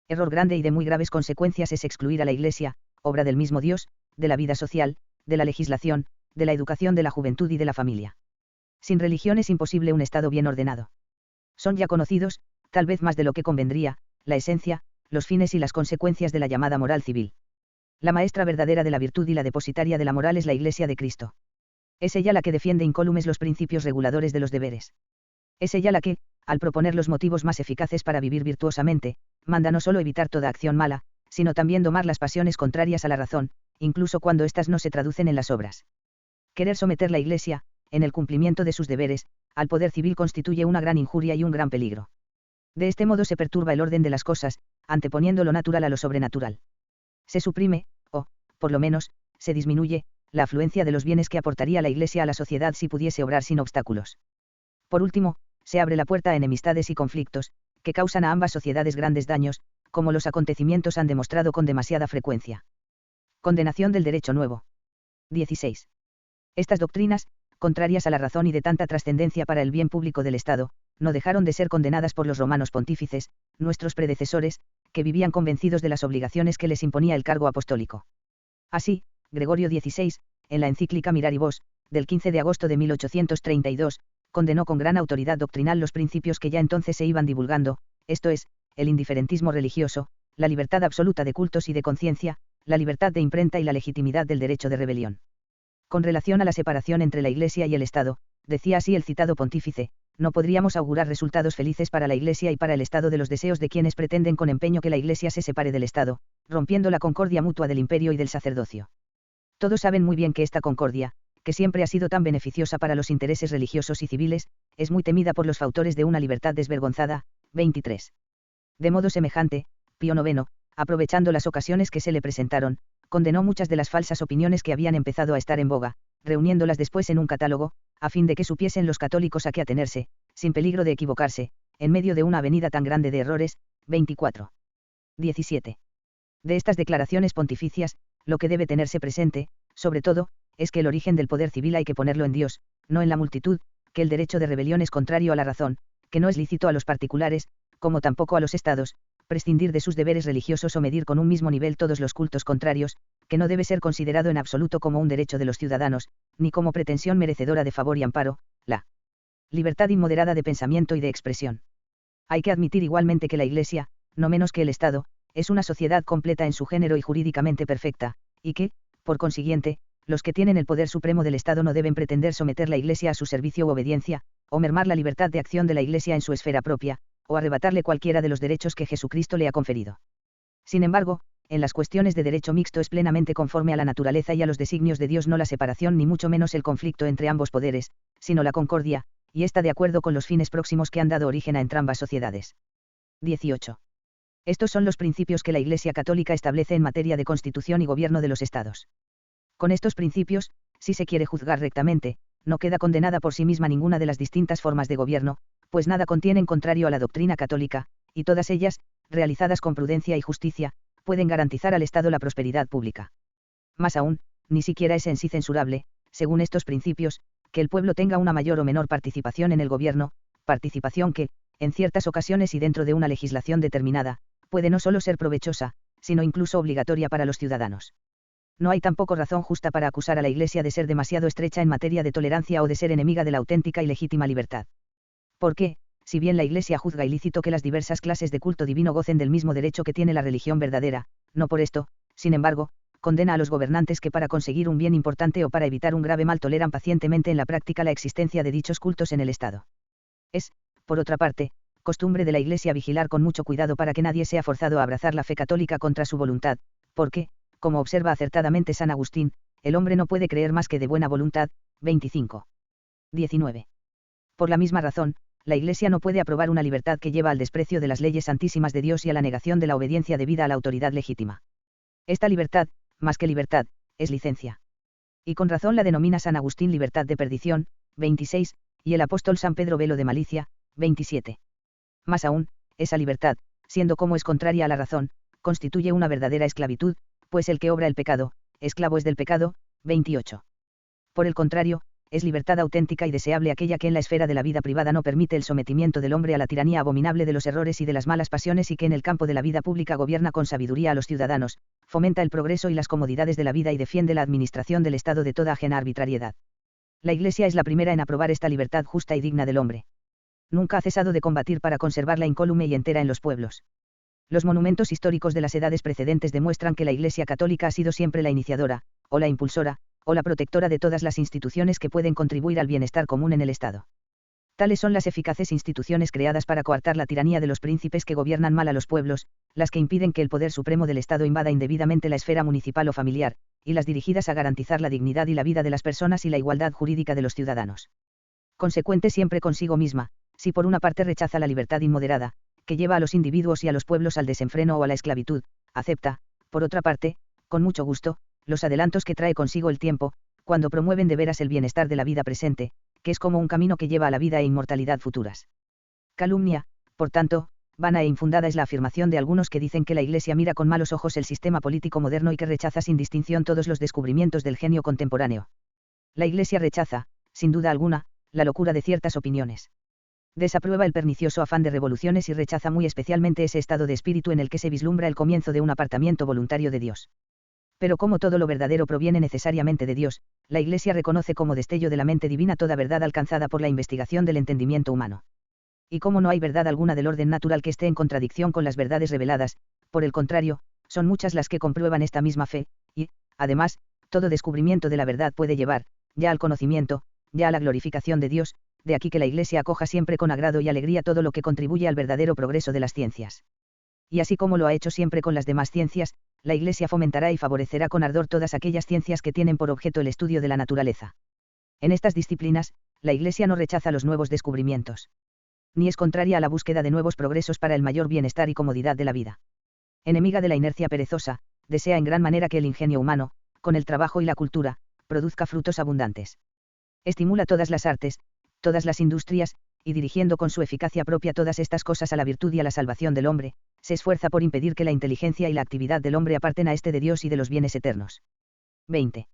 S1: Error grande y de muy graves consecuencias es excluir a la Iglesia, obra del mismo Dios, de la vida social, de la legislación, de la educación de la juventud y de la familia. Sin religión es imposible un estado bien ordenado. Son ya conocidos, tal vez más de lo que convendría, la esencia, los fines y las consecuencias de la llamada moral civil. La maestra verdadera de la virtud y la depositaria de la moral es la Iglesia de Cristo. Es ella la que defiende incólumes los principios reguladores de los deberes. Es ella la que, al proponer los motivos más eficaces para vivir virtuosamente, manda no solo evitar toda acción mala, sino también domar las pasiones contrarias a la razón, incluso cuando éstas no se traducen en las obras. Querer someter la Iglesia, en el cumplimiento de sus deberes, al poder civil constituye una gran injuria y un gran peligro. De este modo se perturba el orden de las cosas, anteponiendo lo natural a lo sobrenatural. Se suprime, o, por lo menos, se disminuye, la afluencia de los bienes que aportaría la Iglesia a la sociedad si pudiese obrar sin obstáculos. Por último, se abre la puerta a enemistades y conflictos, que causan a ambas sociedades grandes daños, como los acontecimientos han demostrado con demasiada frecuencia. Condenación del derecho nuevo. 16. Estas doctrinas, contrarias a la razón y de tanta trascendencia para el bien público del Estado, no dejaron de ser condenadas por los romanos pontífices, nuestros predecesores, que vivían convencidos de las obligaciones que les imponía el cargo apostólico. Así, Gregorio XVI, en la encíclica Miraribus, del 15 de agosto de 1832, condenó con gran autoridad doctrinal los principios que ya entonces se iban divulgando, esto es, el indiferentismo religioso, la libertad absoluta de cultos y de conciencia, la libertad de imprenta y la legitimidad del derecho de rebelión. Con relación a la separación entre la Iglesia y el Estado, decía así el citado pontífice, no podríamos augurar resultados felices para la Iglesia y para el Estado de los deseos de quienes pretenden con empeño que la Iglesia se separe del Estado, rompiendo la concordia mutua del imperio y del sacerdocio. Todos saben muy bien que esta concordia, que siempre ha sido tan beneficiosa para los intereses religiosos y civiles, es muy temida por los fautores de una libertad desvergonzada. 23. De modo semejante, Pío IX, aprovechando las ocasiones que se le presentaron, condenó muchas de las falsas opiniones que habían empezado a estar en boga, reuniéndolas después en un catálogo, a fin de que supiesen los católicos a qué atenerse, sin peligro de equivocarse, en medio de una avenida tan grande de errores. 24. 17. De estas declaraciones pontificias, lo que debe tenerse presente, sobre todo, es que el origen del poder civil hay que ponerlo en Dios, no en la multitud, que el derecho de rebelión es contrario a la razón, que no es lícito a los particulares, como tampoco a los estados, prescindir de sus deberes religiosos o medir con un mismo nivel todos los cultos contrarios, que no debe ser considerado en absoluto como un derecho de los ciudadanos, ni como pretensión merecedora de favor y amparo, la libertad inmoderada de pensamiento y de expresión. Hay que admitir igualmente que la Iglesia, no menos que el Estado, es una sociedad completa en su género y jurídicamente perfecta, y que, por consiguiente, los que tienen el poder supremo del Estado no deben pretender someter la Iglesia a su servicio u obediencia, o mermar la libertad de acción de la Iglesia en su esfera propia, o arrebatarle cualquiera de los derechos que Jesucristo le ha conferido. Sin embargo, en las cuestiones de derecho mixto es plenamente conforme a la naturaleza y a los designios de Dios no la separación ni mucho menos el conflicto entre ambos poderes, sino la concordia, y está de acuerdo con los fines próximos que han dado origen a entrambas sociedades. 18. Estos son los principios que la Iglesia Católica establece en materia de constitución y gobierno de los estados. Con estos principios, si se quiere juzgar rectamente, no queda condenada por sí misma ninguna de las distintas formas de gobierno, pues nada contienen contrario a la doctrina católica, y todas ellas, realizadas con prudencia y justicia, pueden garantizar al Estado la prosperidad pública. Más aún, ni siquiera es en sí censurable, según estos principios, que el pueblo tenga una mayor o menor participación en el gobierno, participación que, en ciertas ocasiones y dentro de una legislación determinada, puede no solo ser provechosa, sino incluso obligatoria para los ciudadanos. No hay tampoco razón justa para acusar a la Iglesia de ser demasiado estrecha en materia de tolerancia o de ser enemiga de la auténtica y legítima libertad. Porque, si bien la Iglesia juzga ilícito que las diversas clases de culto divino gocen del mismo derecho que tiene la religión verdadera, no por esto, sin embargo, condena a los gobernantes que para conseguir un bien importante o para evitar un grave mal toleran pacientemente en la práctica la existencia de dichos cultos en el Estado. Es, por otra parte, costumbre de la Iglesia vigilar con mucho cuidado para que nadie sea forzado a abrazar la fe católica contra su voluntad, porque, como observa acertadamente San Agustín, el hombre no puede creer más que de buena voluntad. 25. 19. Por la misma razón, la Iglesia no puede aprobar una libertad que lleva al desprecio de las leyes santísimas de Dios y a la negación de la obediencia debida a la autoridad legítima. Esta libertad, más que libertad, es licencia. Y con razón la denomina San Agustín libertad de perdición. 26, y el apóstol San Pedro velo de malicia. 27. Más aún, esa libertad, siendo como es contraria a la razón, constituye una verdadera esclavitud, pues el que obra el pecado, esclavo es del pecado. 28. Por el contrario, es libertad auténtica y deseable aquella que en la esfera de la vida privada no permite el sometimiento del hombre a la tiranía abominable de los errores y de las malas pasiones y que en el campo de la vida pública gobierna con sabiduría a los ciudadanos, fomenta el progreso y las comodidades de la vida y defiende la administración del Estado de toda ajena arbitrariedad. La Iglesia es la primera en aprobar esta libertad justa y digna del hombre. Nunca ha cesado de combatir para conservarla incólume y entera en los pueblos. Los monumentos históricos de las edades precedentes demuestran que la Iglesia Católica ha sido siempre la iniciadora, o la impulsora, o la protectora de todas las instituciones que pueden contribuir al bienestar común en el Estado. Tales son las eficaces instituciones creadas para coartar la tiranía de los príncipes que gobiernan mal a los pueblos, las que impiden que el poder supremo del Estado invada indebidamente la esfera municipal o familiar, y las dirigidas a garantizar la dignidad y la vida de las personas y la igualdad jurídica de los ciudadanos. Consecuente siempre consigo misma, si por una parte rechaza la libertad inmoderada, que lleva a los individuos y a los pueblos al desenfreno o a la esclavitud, acepta, por otra parte, con mucho gusto, los adelantos que trae consigo el tiempo, cuando promueven de veras el bienestar de la vida presente, que es como un camino que lleva a la vida e inmortalidad futuras. Calumnia, por tanto, vana e infundada es la afirmación de algunos que dicen que la Iglesia mira con malos ojos el sistema político moderno y que rechaza sin distinción todos los descubrimientos del genio contemporáneo. La Iglesia rechaza, sin duda alguna, la locura de ciertas opiniones. Desaprueba el pernicioso afán de revoluciones y rechaza muy especialmente ese estado de espíritu en el que se vislumbra el comienzo de un apartamiento voluntario de Dios. Pero como todo lo verdadero proviene necesariamente de Dios, la Iglesia reconoce como destello de la mente divina toda verdad alcanzada por la investigación del entendimiento humano. Y como no hay verdad alguna del orden natural que esté en contradicción con las verdades reveladas, por el contrario, son muchas las que comprueban esta misma fe, y, además, todo descubrimiento de la verdad puede llevar, ya al conocimiento, ya a la glorificación de Dios, de aquí que la Iglesia acoja siempre con agrado y alegría todo lo que contribuye al verdadero progreso de las ciencias. Y así como lo ha hecho siempre con las demás ciencias, la Iglesia fomentará y favorecerá con ardor todas aquellas ciencias que tienen por objeto el estudio de la naturaleza. En estas disciplinas, la Iglesia no rechaza los nuevos descubrimientos. Ni es contraria a la búsqueda de nuevos progresos para el mayor bienestar y comodidad de la vida. Enemiga de la inercia perezosa, desea en gran manera que el ingenio humano, con el trabajo y la cultura, produzca frutos abundantes. Estimula todas las artes, todas las industrias, y dirigiendo con su eficacia propia todas estas cosas a la virtud y a la salvación del hombre, se esfuerza por impedir que la inteligencia y la actividad del hombre aparten a este de Dios y de los bienes eternos. 20.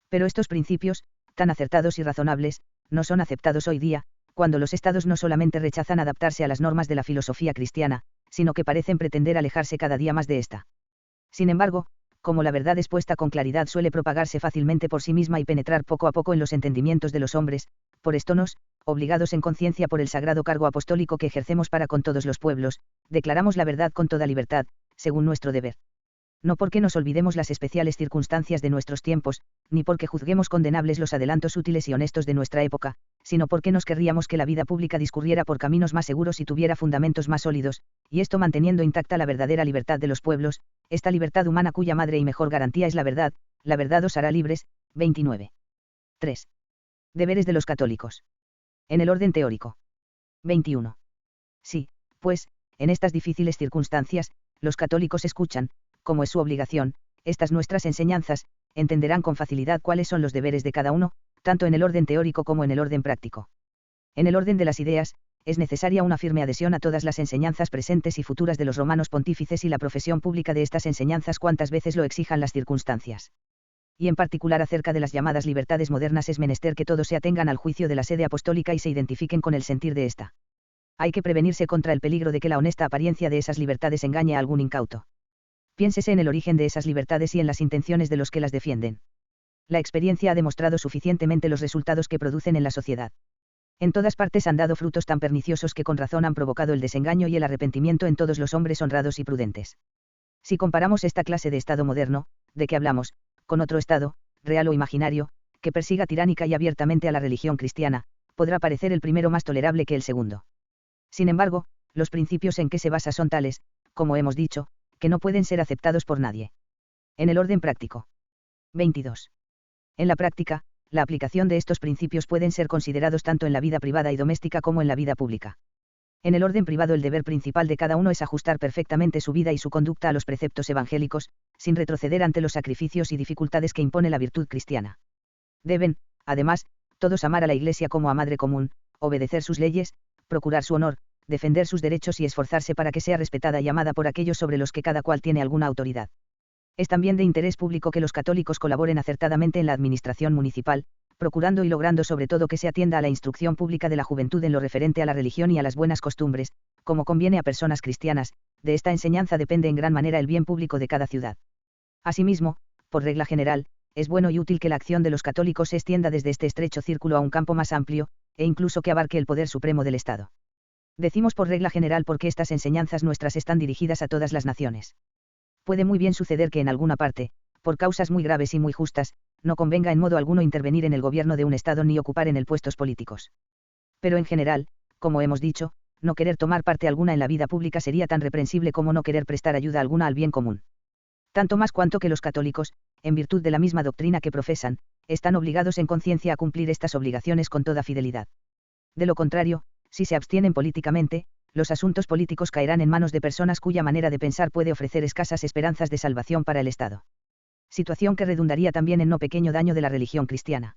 S1: Pero estos principios, tan acertados y razonables, no son aceptados hoy día, cuando los estados no solamente rechazan adaptarse a las normas de la filosofía cristiana, sino que parecen pretender alejarse cada día más de esta. Sin embargo, como la verdad expuesta con claridad suele propagarse fácilmente por sí misma y penetrar poco a poco en los entendimientos de los hombres, por esto nos, obligados en conciencia por el sagrado cargo apostólico que ejercemos para con todos los pueblos, declaramos la verdad con toda libertad, según nuestro deber. No porque nos olvidemos las especiales circunstancias de nuestros tiempos, ni porque juzguemos condenables los adelantos útiles y honestos de nuestra época, sino porque nos querríamos que la vida pública discurriera por caminos más seguros y tuviera fundamentos más sólidos, y esto manteniendo intacta la verdadera libertad de los pueblos, esta libertad humana cuya madre y mejor garantía es la verdad os hará libres. 29. 3. Deberes de los católicos. En el orden teórico. 21. Sí, pues, en estas difíciles circunstancias, los católicos escuchan, como es su obligación, estas nuestras enseñanzas, entenderán con facilidad cuáles son los deberes de cada uno, tanto en el orden teórico como en el orden práctico. En el orden de las ideas, es necesaria una firme adhesión a todas las enseñanzas presentes y futuras de los romanos pontífices y la profesión pública de estas enseñanzas cuantas veces lo exijan las circunstancias. Y en particular acerca de las llamadas libertades modernas es menester que todos se atengan al juicio de la sede apostólica y se identifiquen con el sentir de ésta. Hay que prevenirse contra el peligro de que la honesta apariencia de esas libertades engañe a algún incauto. Piénsese en el origen de esas libertades y en las intenciones de los que las defienden. La experiencia ha demostrado suficientemente los resultados que producen en la sociedad. En todas partes han dado frutos tan perniciosos que con razón han provocado el desengaño y el arrepentimiento en todos los hombres honrados y prudentes. Si comparamos esta clase de Estado moderno, de que hablamos, con otro Estado, real o imaginario, que persiga tiránica y abiertamente a la religión cristiana, podrá parecer el primero más tolerable que el segundo. Sin embargo, los principios en que se basa son tales, como hemos dicho, que no pueden ser aceptados por nadie. En el orden práctico. 22. En la práctica, la aplicación de estos principios pueden ser considerados tanto en la vida privada y doméstica como en la vida pública. En el orden privado el deber principal de cada uno es ajustar perfectamente su vida y su conducta a los preceptos evangélicos, sin retroceder ante los sacrificios y dificultades que impone la virtud cristiana. Deben, además, todos amar a la Iglesia como a madre común, obedecer sus leyes, procurar su honor, defender sus derechos y esforzarse para que sea respetada y amada por aquellos sobre los que cada cual tiene alguna autoridad. Es también de interés público que los católicos colaboren acertadamente en la administración municipal, procurando y logrando sobre todo que se atienda a la instrucción pública de la juventud en lo referente a la religión y a las buenas costumbres, como conviene a personas cristianas. De esta enseñanza depende en gran manera el bien público de cada ciudad. Asimismo, por regla general, es bueno y útil que la acción de los católicos se extienda desde este estrecho círculo a un campo más amplio, e incluso que abarque el poder supremo del Estado. Decimos por regla general porque estas enseñanzas nuestras están dirigidas a todas las naciones. Puede muy bien suceder que en alguna parte, por causas muy graves y muy justas, no convenga en modo alguno intervenir en el gobierno de un Estado ni ocupar en él puestos políticos. Pero en general, como hemos dicho, no querer tomar parte alguna en la vida pública sería tan reprensible como no querer prestar ayuda alguna al bien común. Tanto más cuanto que los católicos, en virtud de la misma doctrina que profesan, están obligados en conciencia a cumplir estas obligaciones con toda fidelidad. De lo contrario, si se abstienen políticamente, los asuntos políticos caerán en manos de personas cuya manera de pensar puede ofrecer escasas esperanzas de salvación para el Estado. Situación que redundaría también en no pequeño daño de la religión cristiana.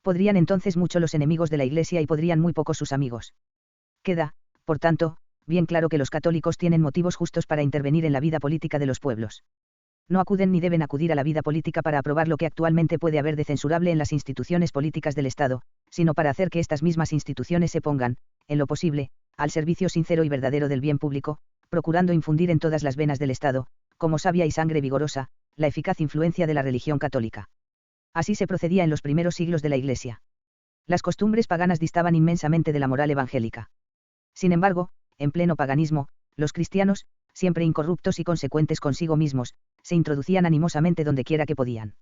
S1: Podrían entonces mucho los enemigos de la Iglesia y podrían muy poco sus amigos. Queda, por tanto, bien claro que los católicos tienen motivos justos para intervenir en la vida política de los pueblos. No acuden ni deben acudir a la vida política para aprobar lo que actualmente puede haber de censurable en las instituciones políticas del Estado, sino para hacer que estas mismas instituciones se pongan, en lo posible, al servicio sincero y verdadero del bien público, procurando infundir en todas las venas del Estado, como savia y sangre vigorosa, la eficaz influencia de la religión católica. Así se procedía en los primeros siglos de la Iglesia. Las costumbres paganas distaban inmensamente de la moral evangélica. Sin embargo, en pleno paganismo, los cristianos, siempre incorruptos y consecuentes consigo mismos, se introducían animosamente donde quiera que podían.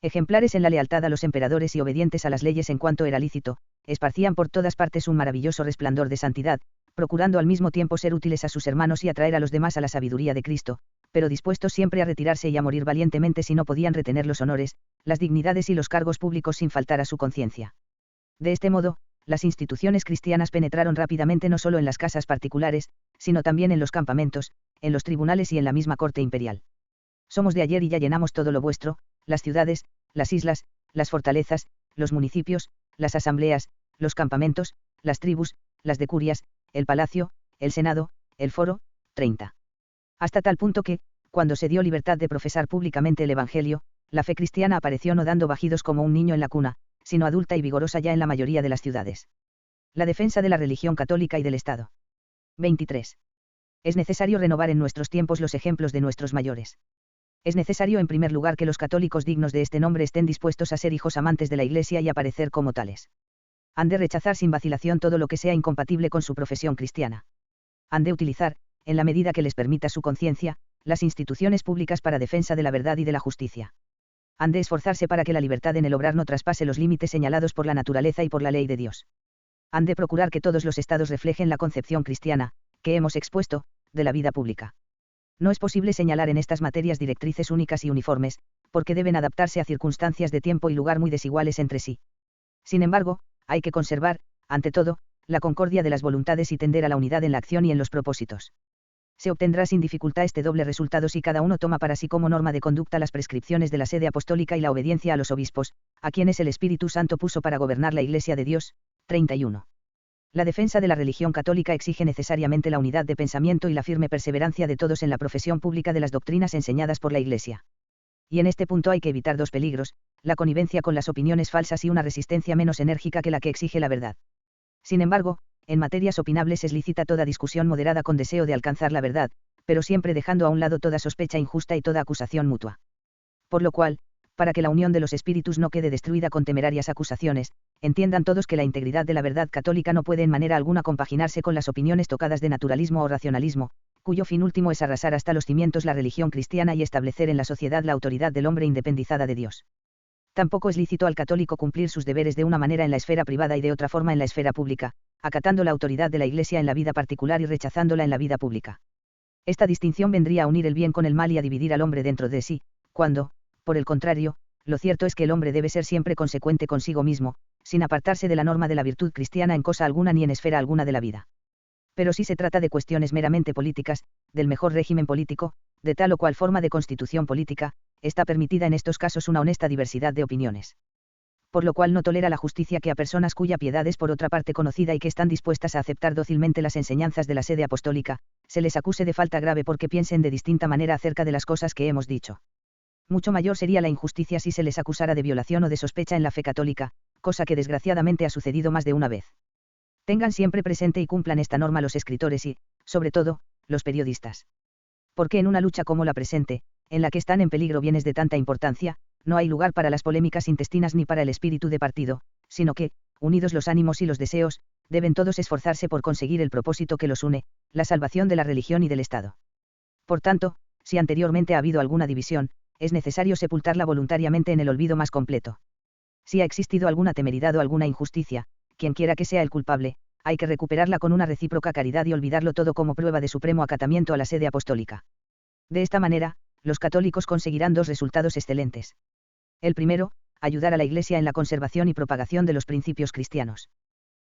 S1: Ejemplares en la lealtad a los emperadores y obedientes a las leyes en cuanto era lícito, esparcían por todas partes un maravilloso resplandor de santidad, procurando al mismo tiempo ser útiles a sus hermanos y atraer a los demás a la sabiduría de Cristo, pero dispuestos siempre a retirarse y a morir valientemente si no podían retener los honores, las dignidades y los cargos públicos sin faltar a su conciencia. De este modo, las instituciones cristianas penetraron rápidamente no solo en las casas particulares, sino también en los campamentos, en los tribunales y en la misma corte imperial. Somos de ayer y ya llenamos todo lo vuestro, las ciudades, las islas, las fortalezas, los municipios, las asambleas, los campamentos, las tribus, las decurias, el palacio, el senado, el foro. 30. Hasta tal punto que, cuando se dio libertad de profesar públicamente el Evangelio, la fe cristiana apareció no dando vagidos como un niño en la cuna, sino adulta y vigorosa ya en la mayoría de las ciudades. La defensa de la religión católica y del Estado. 23. Es necesario renovar en nuestros tiempos los ejemplos de nuestros mayores. Es necesario en primer lugar que los católicos dignos de este nombre estén dispuestos a ser hijos amantes de la Iglesia y a parecer como tales. Han de rechazar sin vacilación todo lo que sea incompatible con su profesión cristiana. Han de utilizar, en la medida que les permita su conciencia, las instituciones públicas para defensa de la verdad y de la justicia. Han de esforzarse para que la libertad en el obrar no traspase los límites señalados por la naturaleza y por la ley de Dios. Han de procurar que todos los estados reflejen la concepción cristiana, que hemos expuesto, de la vida pública. No es posible señalar en estas materias directrices únicas y uniformes, porque deben adaptarse a circunstancias de tiempo y lugar muy desiguales entre sí. Sin embargo, hay que conservar, ante todo, la concordia de las voluntades y tender a la unidad en la acción y en los propósitos. Se obtendrá sin dificultad este doble resultado si cada uno toma para sí como norma de conducta las prescripciones de la sede apostólica y la obediencia a los obispos, a quienes el Espíritu Santo puso para gobernar la Iglesia de Dios. 31. La defensa de la religión católica exige necesariamente la unidad de pensamiento y la firme perseverancia de todos en la profesión pública de las doctrinas enseñadas por la Iglesia. Y en este punto hay que evitar dos peligros, la connivencia con las opiniones falsas y una resistencia menos enérgica que la que exige la verdad. Sin embargo, en materias opinables es lícita toda discusión moderada con deseo de alcanzar la verdad, pero siempre dejando a un lado toda sospecha injusta y toda acusación mutua. Por lo cual, para que la unión de los espíritus no quede destruida con temerarias acusaciones, entiendan todos que la integridad de la verdad católica no puede en manera alguna compaginarse con las opiniones tocadas de naturalismo o racionalismo, cuyo fin último es arrasar hasta los cimientos la religión cristiana y establecer en la sociedad la autoridad del hombre independizada de Dios. Tampoco es lícito al católico cumplir sus deberes de una manera en la esfera privada y de otra forma en la esfera pública, acatando la autoridad de la Iglesia en la vida particular y rechazándola en la vida pública. Esta distinción vendría a unir el bien con el mal y a dividir al hombre dentro de sí, cuando, por el contrario, lo cierto es que el hombre debe ser siempre consecuente consigo mismo, sin apartarse de la norma de la virtud cristiana en cosa alguna ni en esfera alguna de la vida. Pero si se trata de cuestiones meramente políticas, del mejor régimen político, de tal o cual forma de constitución política, está permitida en estos casos una honesta diversidad de opiniones. Por lo cual no tolera la justicia que a personas cuya piedad es por otra parte conocida y que están dispuestas a aceptar dócilmente las enseñanzas de la sede apostólica, se les acuse de falta grave porque piensen de distinta manera acerca de las cosas que hemos dicho. Mucho mayor sería la injusticia si se les acusara de violación o de sospecha en la fe católica, cosa que desgraciadamente ha sucedido más de una vez. Tengan siempre presente y cumplan esta norma los escritores y, sobre todo, los periodistas. Porque en una lucha como la presente, en la que están en peligro bienes de tanta importancia, no hay lugar para las polémicas intestinas ni para el espíritu de partido, sino que, unidos los ánimos y los deseos, deben todos esforzarse por conseguir el propósito que los une, la salvación de la religión y del Estado. Por tanto, si anteriormente ha habido alguna división, es necesario sepultarla voluntariamente en el olvido más completo. Si ha existido alguna temeridad o alguna injusticia, quienquiera que sea el culpable, hay que recuperarla con una recíproca caridad y olvidarlo todo como prueba de supremo acatamiento a la sede apostólica. De esta manera, los católicos conseguirán dos resultados excelentes. El primero, ayudar a la Iglesia en la conservación y propagación de los principios cristianos.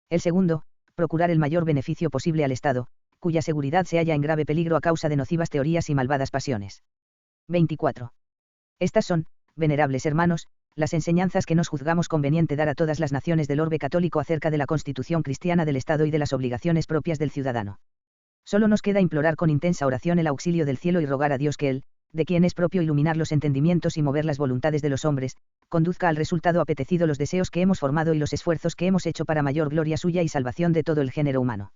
S1: El segundo, procurar el mayor beneficio posible al Estado, cuya seguridad se halla en grave peligro a causa de nocivas teorías y malvadas pasiones. 24. Estas son, venerables hermanos, las enseñanzas que nos juzgamos conveniente dar a todas las naciones del orbe católico acerca de la constitución cristiana del Estado y de las obligaciones propias del ciudadano. Solo nos queda implorar con intensa oración el auxilio del cielo y rogar a Dios que Él, de quien es propio iluminar los entendimientos y mover las voluntades de los hombres, conduzca al resultado apetecido los deseos que hemos formado y los esfuerzos que hemos hecho para mayor gloria suya y salvación de todo el género humano.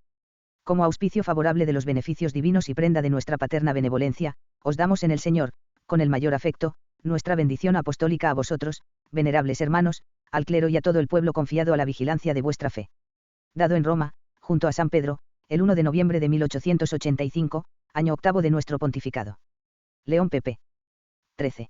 S1: Como auspicio favorable de los beneficios divinos y prenda de nuestra paterna benevolencia, os damos en el Señor, con el mayor afecto, nuestra bendición apostólica a vosotros, venerables hermanos, al clero y a todo el pueblo confiado a la vigilancia de vuestra fe. Dado en Roma, junto a San Pedro, el 1 de noviembre de 1885, año octavo de nuestro pontificado. León pp. 13.